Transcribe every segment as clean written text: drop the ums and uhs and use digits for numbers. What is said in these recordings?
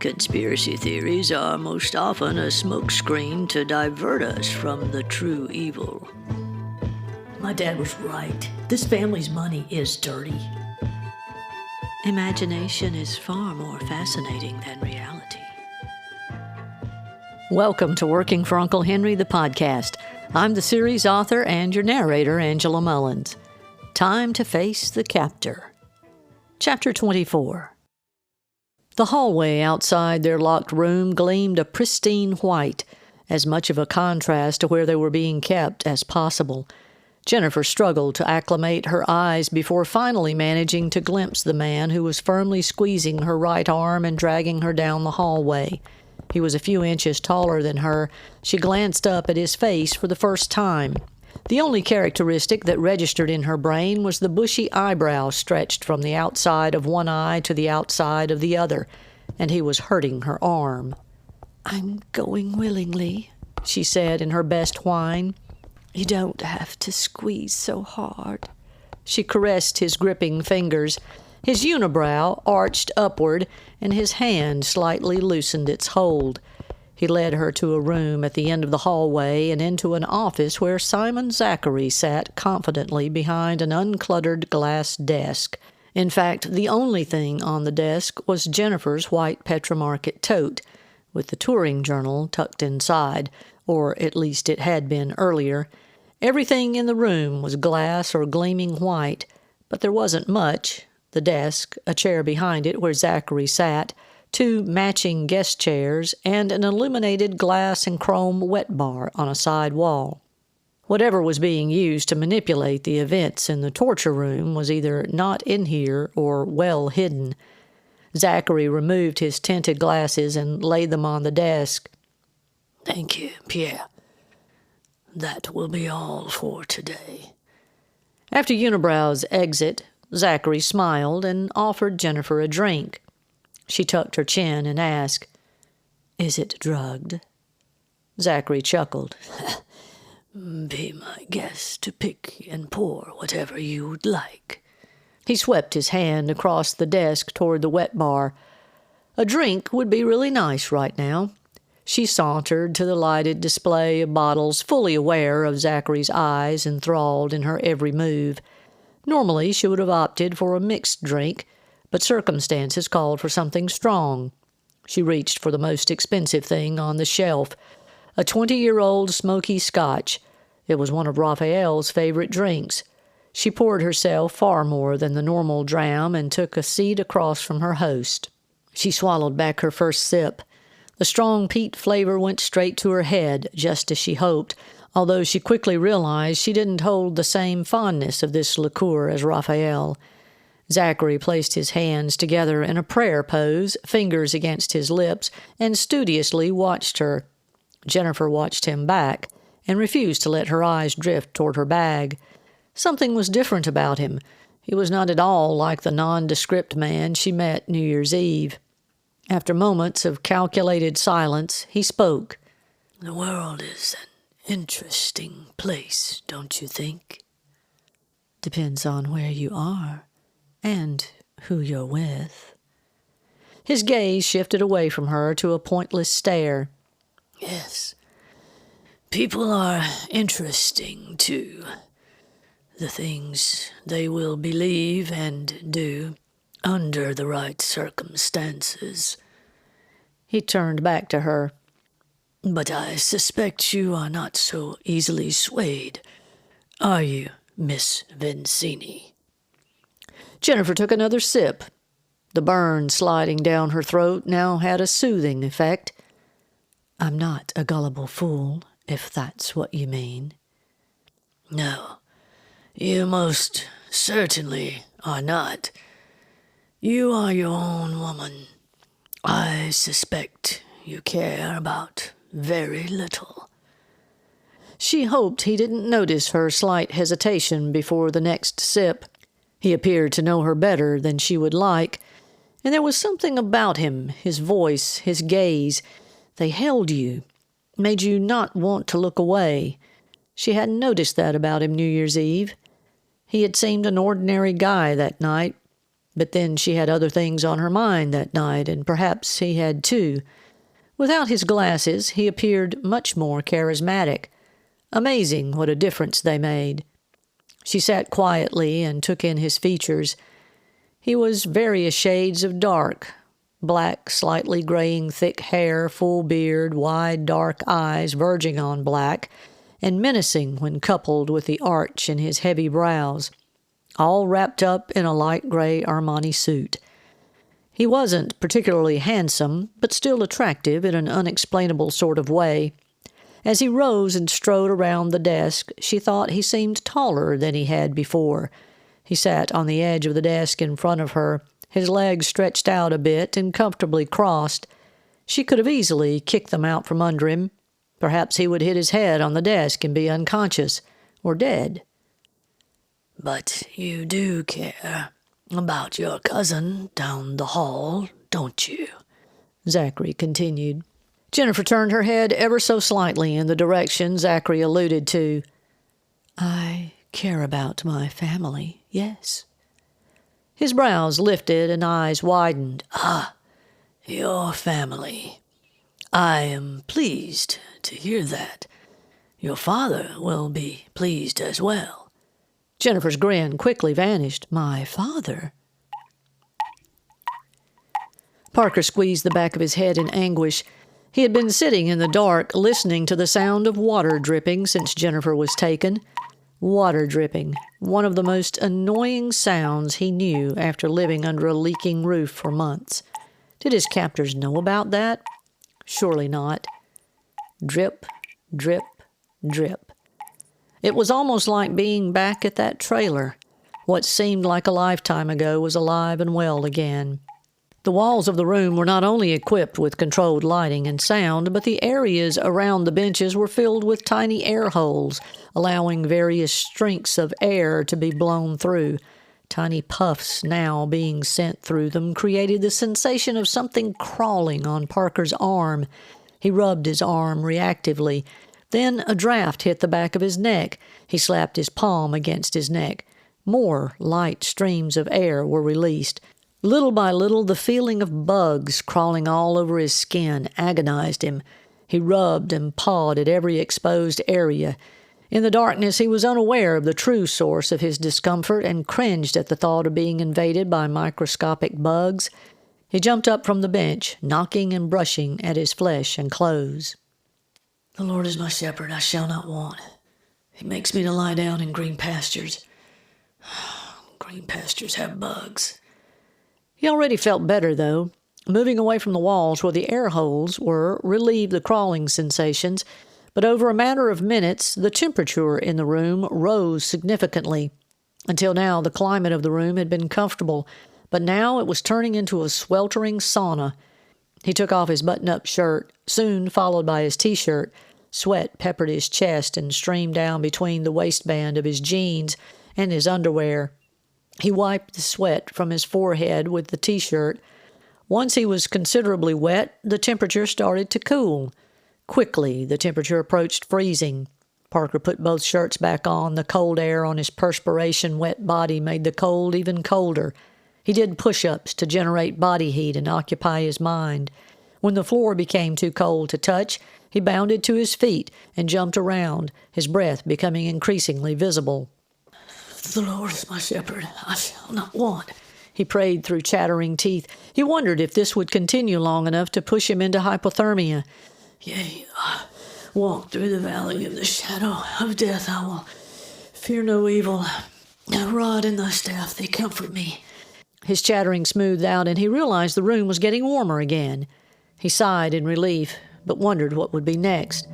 Conspiracy theories are most often a smokescreen to divert us from the true evil. My dad was right. This family's money is dirty. Imagination is far more fascinating than reality. Welcome to Working for Uncle Henry, the podcast. I'm the series author and your narrator, Angela Mullins. Time to face the captor. Chapter 24. The hallway outside their locked room gleamed a pristine white, as much of a contrast to where they were being kept as possible. Jennifer struggled to acclimate her eyes before finally managing to glimpse the man who was firmly squeezing her right arm and dragging her down the hallway. He was a few inches taller than her. She glanced up at his face for the first time. The only characteristic that registered in her brain was the bushy eyebrow stretched from the outside of one eye to the outside of the other, and he was hurting her arm. "I'm going willingly," she said in her best whine. "You don't have to squeeze so hard." She caressed his gripping fingers. His unibrow arched upward, and his hand slightly loosened its hold. He led her to a room at the end of the hallway and into an office where Simon Zachary sat confidently behind an uncluttered glass desk. In fact, the only thing on the desk was Jennifer's white Petromarket tote, with the touring journal tucked inside, or at least it had been earlier. Everything in the room was glass or gleaming white, but there wasn't much. The desk, a chair behind it where Zachary sat, two matching guest chairs, and an illuminated glass and chrome wet bar on a side wall. Whatever was being used to manipulate the events in the torture room was either not in here or well hidden. Zachary removed his tinted glasses and laid them on the desk. "Thank you, Pierre. That will be all for today." After Unibrow's exit, Zachary smiled and offered Jennifer a drink. She tucked her chin and asked, "Is it drugged?" Zachary chuckled. "Be my guest to pick and pour whatever you'd like." He swept his hand across the desk toward the wet bar. A drink would be really nice right now. She sauntered to the lighted display of bottles, fully aware of Zachary's eyes enthralled in her every move. Normally, she would have opted for a mixed drink, but circumstances called for something strong. She reached for the most expensive thing on the shelf, a 20-year-old smoky scotch. It was one of Raphael's favorite drinks. She poured herself far more than the normal dram and took a seat across from her host. She swallowed back her first sip. The strong peat flavor went straight to her head, just as she hoped, although she quickly realized she didn't hold the same fondness of this liqueur as Raphael. Zachary placed his hands together in a prayer pose, fingers against his lips, and studiously watched her. Jennifer watched him back and refused to let her eyes drift toward her bag. Something was different about him. He was not at all like the nondescript man she met New Year's Eve. After moments of calculated silence, he spoke. "The world is an interesting place, don't you think?" "Depends on where you are. And who you're with." His gaze shifted away from her to a pointless stare. "Yes. People are interesting, too. The things they will believe and do under the right circumstances." He turned back to her. "But I suspect you are not so easily swayed. Are you, Miss Vincini?" Jennifer took another sip. The burn sliding down her throat now had a soothing effect. "I'm not a gullible fool, if that's what you mean." "No, you most certainly are not. You are your own woman. I suspect you care about very little." She hoped he didn't notice her slight hesitation before the next sip. He appeared to know her better than she would like, and there was something about him, his voice, his gaze. They held you, made you not want to look away. She hadn't noticed that about him New Year's Eve. He had seemed an ordinary guy that night. But then she had other things on her mind that night, and perhaps he had too. Without his glasses, he appeared much more charismatic. Amazing what a difference they made. She sat quietly and took in his features. He was various shades of dark. Black, slightly graying thick hair, full beard, wide dark eyes verging on black, and menacing when coupled with the arch in his heavy brows, all wrapped up in a light gray Armani suit. He wasn't particularly handsome, but still attractive in an unexplainable sort of way. As he rose and strode around the desk, she thought he seemed taller than he had before. He sat on the edge of the desk in front of her, his legs stretched out a bit and comfortably crossed. She could have easily kicked them out from under him. Perhaps he would hit his head on the desk and be unconscious, or dead. But you do care about your cousin down the hall, don't you? Zachary continued. Jennifer turned her head ever so slightly in the direction Zachary alluded to. I care about my family, yes. His brows lifted and eyes widened. Ah, your family. I am pleased to hear that. Your father will be pleased as well. Jennifer's grin quickly vanished. My father? Parker squeezed the back of his head in anguish. He had been sitting in the dark, listening to the sound of water dripping since Jennifer was taken. Water dripping, one of the most annoying sounds he knew after living under a leaking roof for months. Did his captors know about that? Surely not. Drip, drip, drip. It was almost like being back at that trailer. What seemed like a lifetime ago was alive and well again. The walls of the room were not only equipped with controlled lighting and sound, but the areas around the benches were filled with tiny air holes, allowing various strengths of air to be blown through. Tiny puffs now being sent through them created the sensation of something crawling on Parker's arm. He rubbed his arm reactively. Then a draft hit the back of his neck. He slapped his palm against his neck. More light streams of air were released. Little by little, the feeling of bugs crawling all over his skin agonized him. He rubbed and pawed at every exposed area. In the darkness, he was unaware of the true source of his discomfort and cringed at the thought of being invaded by microscopic bugs. He jumped up from the bench, knocking and brushing at his flesh and clothes. The Lord is my shepherd, I shall not want. He makes me to lie down in green pastures. Green pastures have bugs. He already felt better, though. Moving away from the walls where the air holes were relieved the crawling sensations, but over a matter of minutes, the temperature in the room rose significantly. Until now, the climate of the room had been comfortable, but now it was turning into a sweltering sauna. He took off his button-up shirt, soon followed by his T-shirt. Sweat peppered his chest and streamed down between the waistband of his jeans and his underwear. He wiped the sweat from his forehead with the T-shirt. Once he was considerably wet, the temperature started to cool. Quickly, the temperature approached freezing. Parker put both shirts back on. The cold air on his perspiration-wet body made the cold even colder. He did push-ups to generate body heat and occupy his mind. When the floor became too cold to touch, he bounded to his feet and jumped around, his breath becoming increasingly visible. The Lord is my shepherd, I shall not want. He prayed through chattering teeth. He wondered if this would continue long enough to push him into hypothermia. Yea, I walk through the valley of the shadow of death, I will fear no evil. Thy rod and thy staff, they comfort me. His chattering smoothed out, and he realized the room was getting warmer again. He sighed in relief, but wondered what would be next.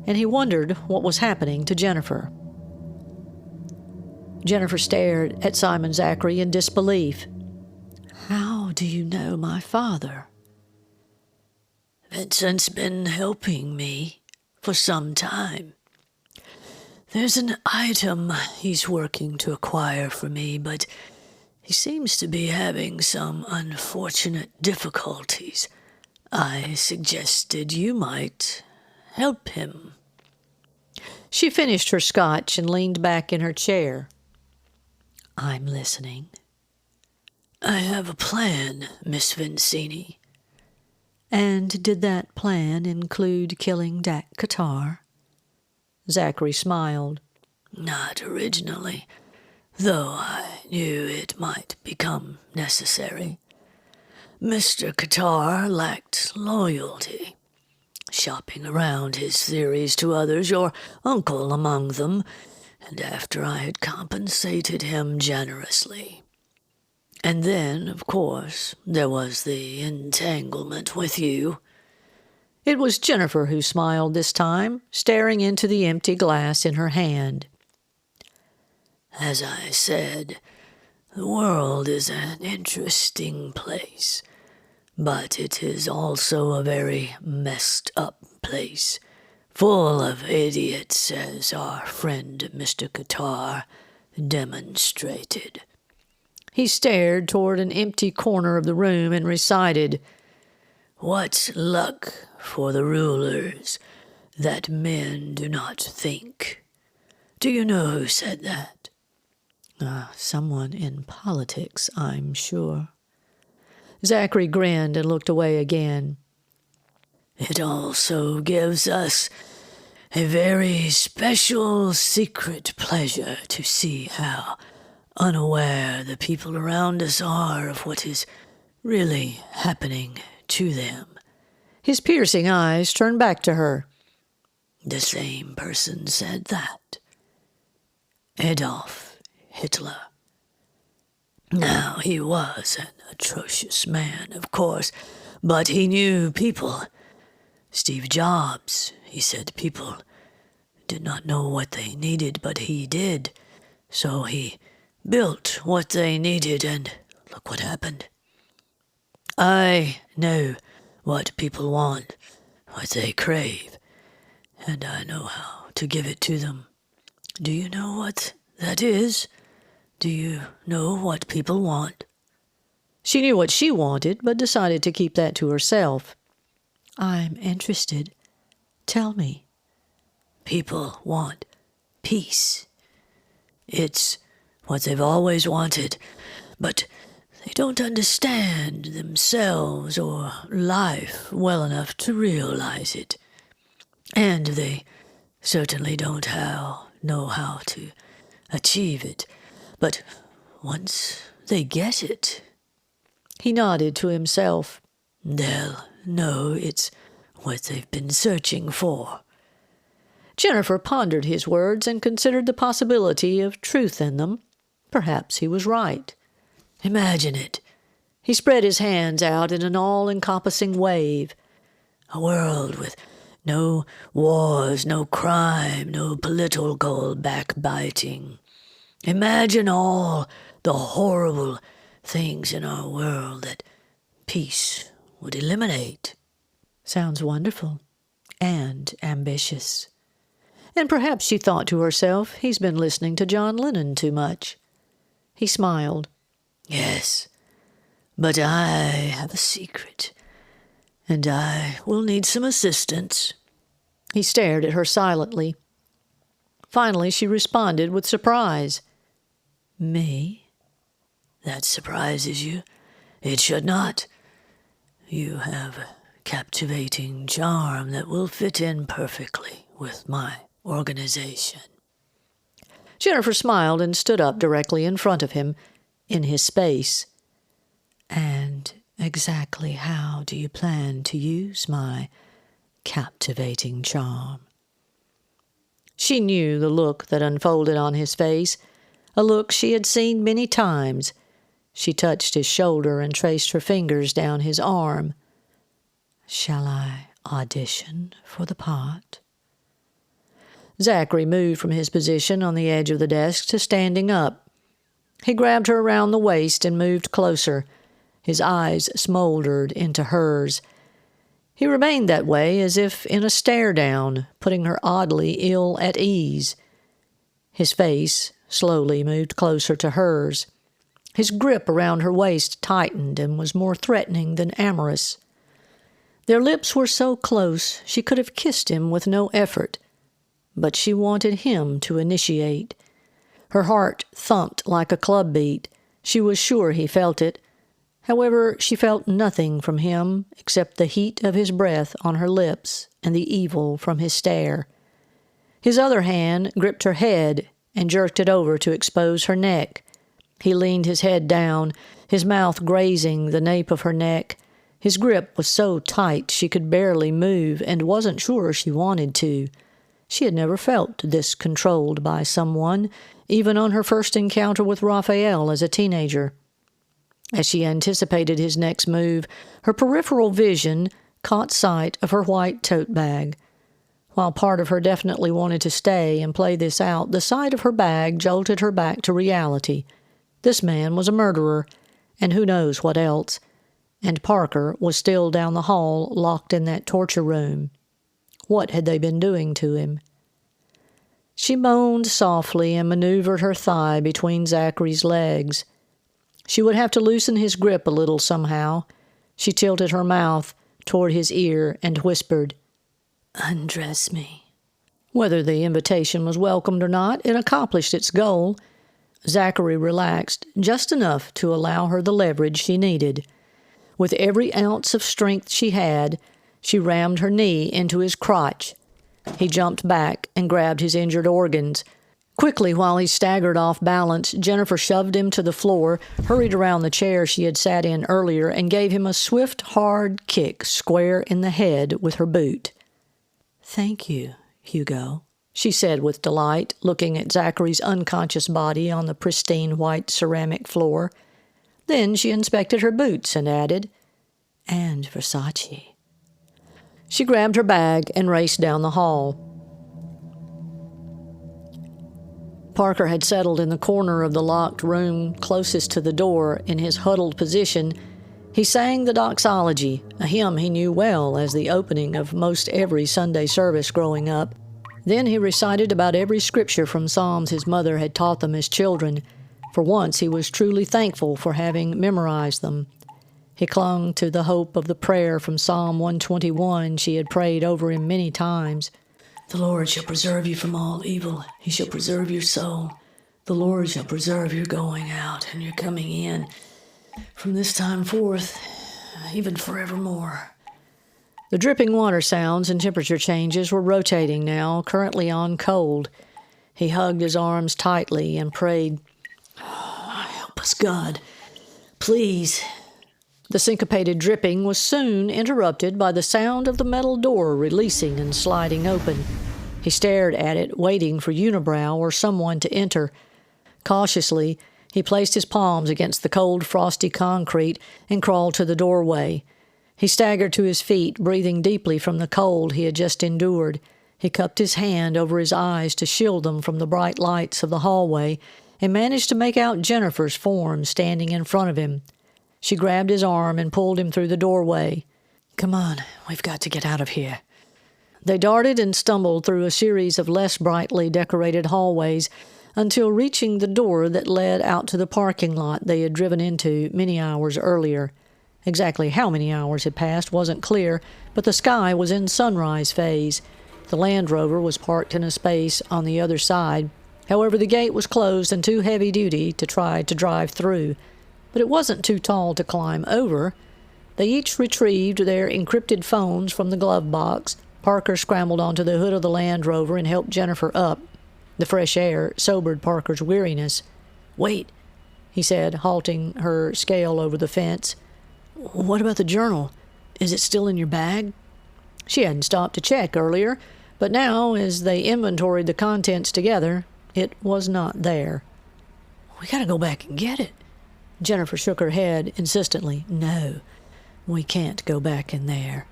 And he wondered what was happening to Jennifer. Jennifer stared at Simon Zachary in disbelief. How do you know my father? Vincent's been helping me for some time. There's an item he's working to acquire for me, but he seems to be having some unfortunate difficulties. I suggested you might help him. She finished her scotch and leaned back in her chair. I'm listening. I have a plan, Miss Vincini. And did that plan include killing Dak Qatar? Zachary smiled. Not originally, though I knew it might become necessary. Mr. Qatar lacked loyalty, shopping around his theories to others, your uncle among them, and after I had compensated him generously. And then, of course, there was the entanglement with you. It was Jennifer who smiled this time, staring into the empty glass in her hand. As I said, the world is an interesting place, but it is also a very messed up place, full of idiots, as our friend Mr. Qatar demonstrated. He stared toward an empty corner of the room and recited, "What luck for the rulers that men do not think." Do you know who said that? Someone in politics, I'm sure. Zachary grinned and looked away again. It also gives us a very special secret pleasure to see how unaware the people around us are of what is really happening to them. His piercing eyes turned back to her. The same person said that. Adolf Hitler. Now, he was an atrocious man, of course, but he knew people. Steve Jobs, he said people did not know what they needed, but he did. So he built what they needed, and look what happened. I know what people want, what they crave, and I know how to give it to them. Do you know what that is? Do you know what people want? She knew what she wanted, but decided to keep that to herself. I'm interested. Tell me. People want peace. It's what they've always wanted, but they don't understand themselves or life well enough to realize it. And they certainly don't know how to achieve it. But once they get it, he nodded to himself. They'll know it's what they've been searching for. Jennifer pondered his words and considered the possibility of truth in them. Perhaps he was right. Imagine it. He spread his hands out in an all-encompassing wave. A world with no wars, no crime, no political backbiting. Imagine all the horrible things in our world that peace would eliminate. Sounds wonderful and ambitious. And perhaps she thought to herself, he's been listening to John Lennon too much. He smiled. Yes, but I have a secret, and I will need some assistance. He stared at her silently. Finally, she responded with surprise. Me? That surprises you? It should not. You have a captivating charm that will fit in perfectly with my organization. Jennifer smiled and stood up directly in front of him, in his space. And exactly how do you plan to use my captivating charm? She knew the look that unfolded on his face, a look she had seen many times. She touched his shoulder and traced her fingers down his arm. Shall I audition for the part? Zachary moved from his position on the edge of the desk to standing up. He grabbed her around the waist and moved closer. His eyes smoldered into hers. He remained that way as if in a stare-down, putting her oddly ill at ease. His face slowly moved closer to hers. His grip around her waist tightened and was more threatening than amorous. Their lips were so close she could have kissed him with no effort, but she wanted him to initiate. Her heart thumped like a club beat. She was sure he felt it. However, she felt nothing from him except the heat of his breath on her lips and the evil from his stare. His other hand gripped her head and jerked it over to expose her neck. He leaned his head down, his mouth grazing the nape of her neck. His grip was so tight she could barely move and wasn't sure she wanted to. She had never felt this controlled by someone, even on her first encounter with Raphael as a teenager. As she anticipated his next move, her peripheral vision caught sight of her white tote bag. While part of her definitely wanted to stay and play this out, the sight of her bag jolted her back to reality. This man was a murderer, and who knows what else. And Parker was still down the hall, locked in that torture room. What had they been doing to him? She moaned softly and maneuvered her thigh between Zachary's legs. She would have to loosen his grip a little somehow. She tilted her mouth toward his ear and whispered, "Undress me." Whether the invitation was welcomed or not, it accomplished its goal. Zachary relaxed just enough to allow her the leverage she needed. With every ounce of strength she had, she rammed her knee into his crotch. He jumped back and grabbed his injured organs. Quickly, while he staggered off balance, Jennifer shoved him to the floor, hurried around the chair she had sat in earlier, and gave him a swift, hard kick square in the head with her boot. "Thank you, Hugo," she said with delight, looking at Zachary's unconscious body on the pristine white ceramic floor. Then she inspected her boots and added, "And Versace." She grabbed her bag and raced down the hall. Parker had settled in the corner of the locked room closest to the door in his huddled position. He sang the doxology, a hymn he knew well as the opening of most every Sunday service growing up. Then he recited about every scripture from Psalms his mother had taught them as children. For once he was truly thankful for having memorized them. He clung to the hope of the prayer from Psalm 121 she had prayed over him many times. "The Lord shall preserve you from all evil. He shall preserve your soul. The Lord shall preserve your going out and your coming in, from this time forth, even forevermore." The dripping water sounds and temperature changes were rotating now, currently on cold. He hugged his arms tightly and prayed, "Help us, God. Please." The syncopated dripping was soon interrupted by the sound of the metal door releasing and sliding open. He stared at it, waiting for Unibrow or someone to enter. Cautiously, he placed his palms against the cold, frosty concrete and crawled to the doorway. He staggered to his feet, breathing deeply from the cold he had just endured. He cupped his hand over his eyes to shield them from the bright lights of the hallway and managed to make out Jennifer's form standing in front of him. She grabbed his arm and pulled him through the doorway. "Come on, we've got to get out of here." They darted and stumbled through a series of less brightly decorated hallways until reaching the door that led out to the parking lot they had driven into many hours earlier. Exactly how many hours had passed wasn't clear, but the sky was in sunrise phase. The Land Rover was parked in a space on the other side. However, the gate was closed and too heavy-duty to try to drive through. But it wasn't too tall to climb over. They each retrieved their encrypted phones from the glove box. Parker scrambled onto the hood of the Land Rover and helped Jennifer up. The fresh air sobered Parker's weariness. "Wait," he said, halting her scale over the fence. "What about the journal? Is it still in your bag?" She hadn't stopped to check earlier, but now, as they inventoried the contents together, it was not there. "We gotta go back and get it." Jennifer shook her head insistently. "No, we can't go back in there."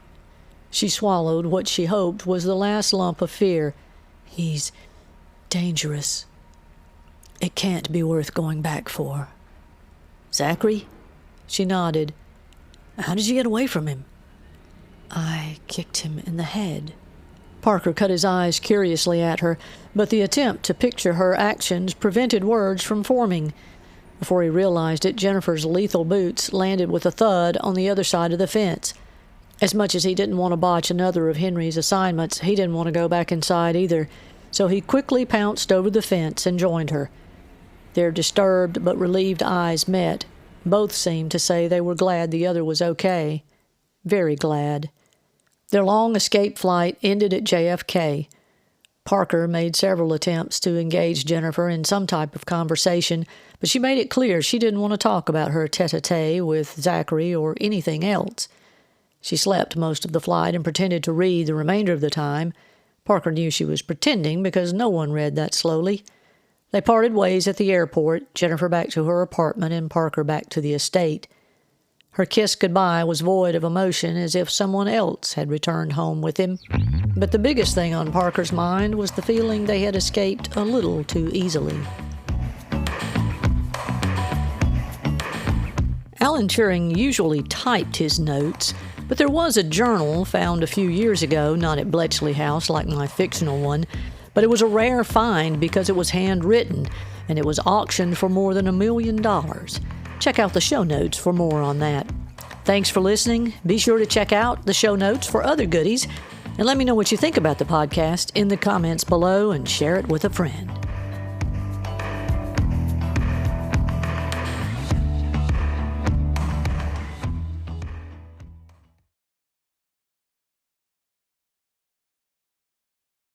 She swallowed what she hoped was the last lump of fear. "He's dangerous. It can't be worth going back for." "Zachary?" She nodded. "How did you get away from him?" "I kicked him in the head." Parker cut his eyes curiously at her, but the attempt to picture her actions prevented words from forming. Before he realized it, Jennifer's lethal boots landed with a thud on the other side of the fence. As much as he didn't want to botch another of Henry's assignments, he didn't want to go back inside either, so he quickly pounced over the fence and joined her. Their disturbed but relieved eyes met. Both seemed to say they were glad the other was okay. Very glad. Their long escape flight ended at JFK. Parker made several attempts to engage Jennifer in some type of conversation, but she made it clear she didn't want to talk about her tete-a-tete with Zachary or anything else. She slept most of the flight and pretended to read the remainder of the time. Parker knew she was pretending because no one read that slowly. They parted ways at the airport, Jennifer back to her apartment and Parker back to the estate. Her kiss goodbye was void of emotion, as if someone else had returned home with him. But the biggest thing on Parker's mind was the feeling they had escaped a little too easily. Alan Turing usually typed his notes, but there was a journal found a few years ago, not at Bletchley House like my fictional one, but it was a rare find because it was handwritten, and it was auctioned for more than $1 million. Check out the show notes for more on that. Thanks for listening. Be sure to check out the show notes for other goodies, and let me know what you think about the podcast in the comments below and share it with a friend.